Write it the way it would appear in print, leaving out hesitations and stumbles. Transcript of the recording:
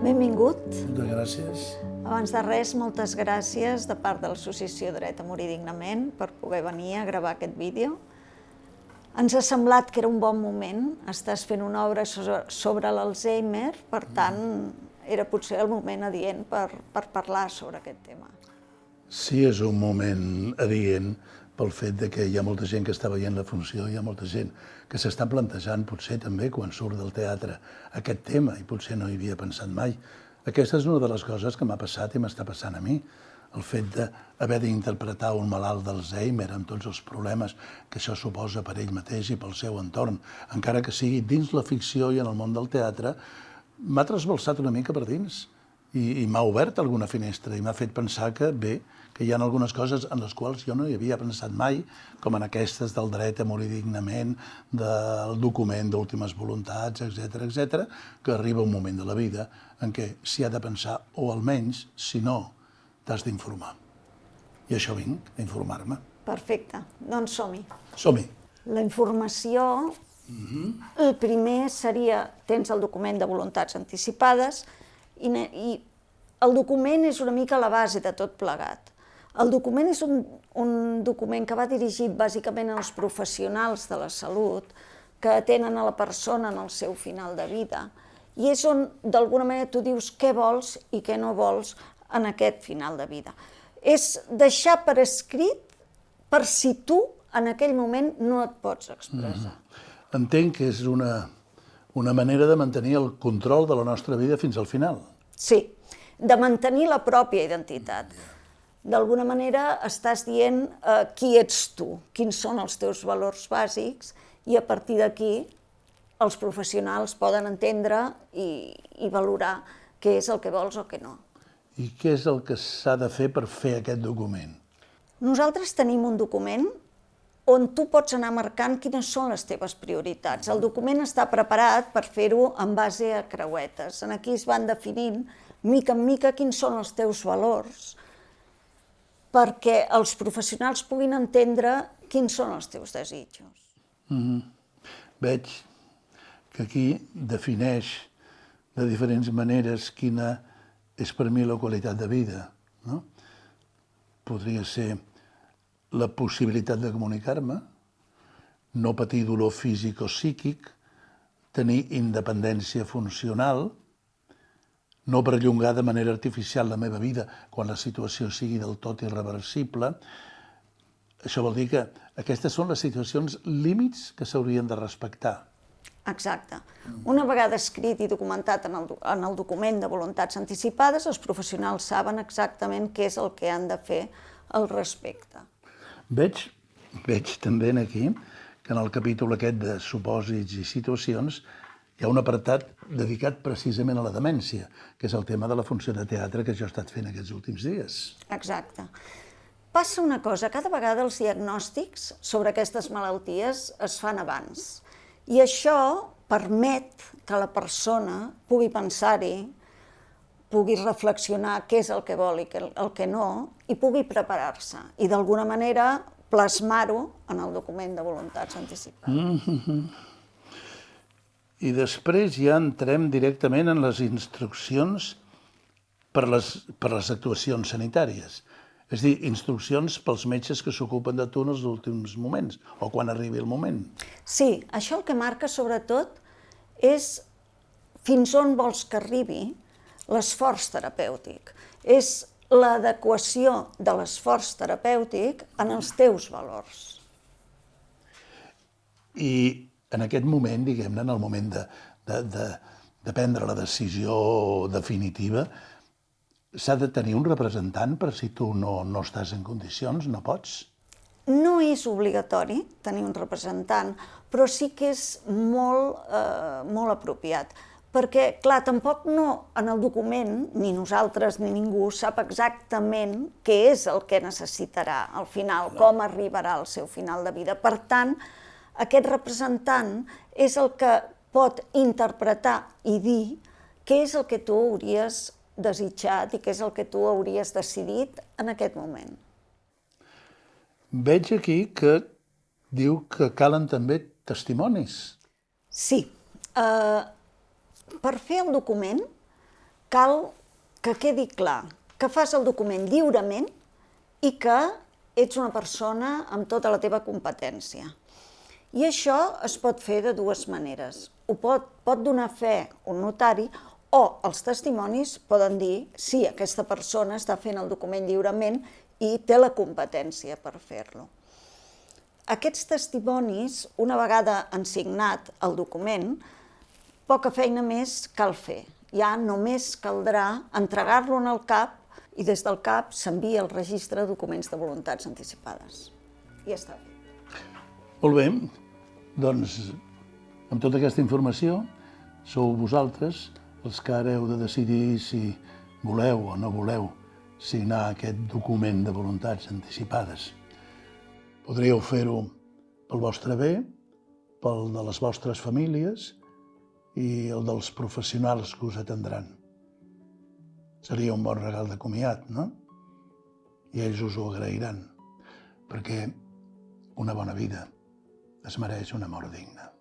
Benvingut. Moltes gràcies. Abans de res, moltes gràcies de part de l'Associació Dret a Morir Dignament per poder venir a gravar aquest vídeo. Ens ha semblat que era un bon moment. Estàs fent una obra sobre l'Alzheimer, per tant, era potser el moment adient per parlar sobre aquest tema. Sí, és un moment adient pel fet que hi ha molta gent que està veient la funció, hi ha molta gent que s'està plantejant, potser també quan surt del teatre, aquest tema, i potser no hi havia pensat mai. Aquesta és una de les coses que m'ha passat i m'està passant a mi. El fet d'haver d'interpretar un malalt d'Alzheimer amb tots els problemes que això suposa per ell mateix i pel seu entorn, encara que sigui dins la ficció i en el món del teatre, m'ha trasbalsat una mica per dins i m'ha obert alguna finestra i m'ha fet pensar que, bé, que hi ha algunes coses en les quals jo no hi havia pensat mai, com en aquestes del dret a morir dignament, del document d'últimes voluntats, etc., que arriba un moment de la vida en què s'hi ha de pensar, o almenys, si no, t'has d'informar. I això vinc, a informar-me. Perfecte, doncs som-hi. Som-hi. La informació, el primer seria, tens el document de voluntats anticipades i el document és una mica la base de tot plegat. El document és un document que va dirigit bàsicament als professionals de la salut que atenen a la persona en el seu final de vida i és on d'alguna manera tu dius què vols i què no vols en aquest final de vida. És deixar per escrit per si tu en aquell moment no et pots expressar. Entenc que és una manera de mantenir el control de la nostra vida fins al final. Sí, de mantenir la pròpia identitat. D'alguna manera estàs dient qui ets tu, quins són els teus valors bàsics i a partir d'aquí els professionals poden entendre i valorar què és el que vols o què no. I què és el que s'ha de fer per fer aquest document? Nosaltres tenim un document on tu pots anar marcant quines són les teves prioritats. El document està preparat per fer-ho en base a creuetes. Aquí es van definint, mica en mica, quins són els teus valors perquè els professionals puguin entendre quins són els teus desitjos. Veig que aquí defineix de diferents maneres quina és per mi la qualitat de vida. Podria ser la possibilitat de comunicar-me, no patir dolor físic o psíquic, tenir independència funcional, no perllongar de manera artificial la meva vida quan la situació sigui del tot irreversible. Això vol dir que aquestes són les situacions límits que s'haurien de respectar. Exacte. Una vegada escrit i documentat en el document de voluntats anticipades, els professionals saben exactament què és el que han de fer al respecte. Veig també aquí que en el capítol aquest de supòsits i situacions hi ha un apartat dedicat precisament a la demència, que és el tema de la funció de teatre que jo he estat fent aquests últims dies. Exacte. Passa una cosa, cada vegada els diagnòstics sobre aquestes malalties es fan abans. I això permet que la persona pugui pensar-hi, pugui reflexionar què és el que vol i el que no, i pugui preparar-se. I d'alguna manera plasmar-ho en el document de voluntats anticipades. I després ja entrem directament en les instruccions per les actuacions sanitàries. És a dir, instruccions pels metges que s'ocupen de tu en els últims moments, o quan arribi el moment. Sí, això el que marca sobretot és fins on vols que arribi l'esforç terapèutic. És l'adequació de l'esforç terapèutic en els teus valors. I en aquest moment, diguem-ne, en el moment de prendre la decisió definitiva, s'ha de tenir un representant per si tu no estàs en condicions, no pots? No és obligatori tenir un representant, però sí que és molt apropiat. Perquè, clar, tampoc no en el document, ni nosaltres ni ningú sap exactament què és el que necessitarà al final, com arribarà al seu final de vida. Per tant, aquest representant és el que pot interpretar i dir què és el que tu hauries desitjat i què és el que tu hauries decidit en aquest moment. Veig aquí que diu que calen també testimonis. Sí. Per fer el document cal que quedi clar que fas el document lliurement i que ets una persona amb tota la teva competència. I això es pot fer de dues maneres. Ho pot donar fe un notari o els testimonis poden dir sí, aquesta persona està fent el document lliurement i té la competència per fer-lo. Aquests testimonis, una vegada han signat el document, poca feina més cal fer. Ja només caldrà entregar-lo en el CAP i des del CAP s'envia al registre de documents de voluntats anticipades. I ja està bé. Molt bé, doncs amb tota aquesta informació sou vosaltres els que ara heu de decidir si voleu o no voleu signar aquest document de voluntats anticipades. Podríeu fer-ho pel vostre bé, pel de les vostres famílies i el dels professionals que us atendran. Seria un bon regal de comiat, no? I ells us ho agrairan, perquè una bona vida es mereix una mort digna.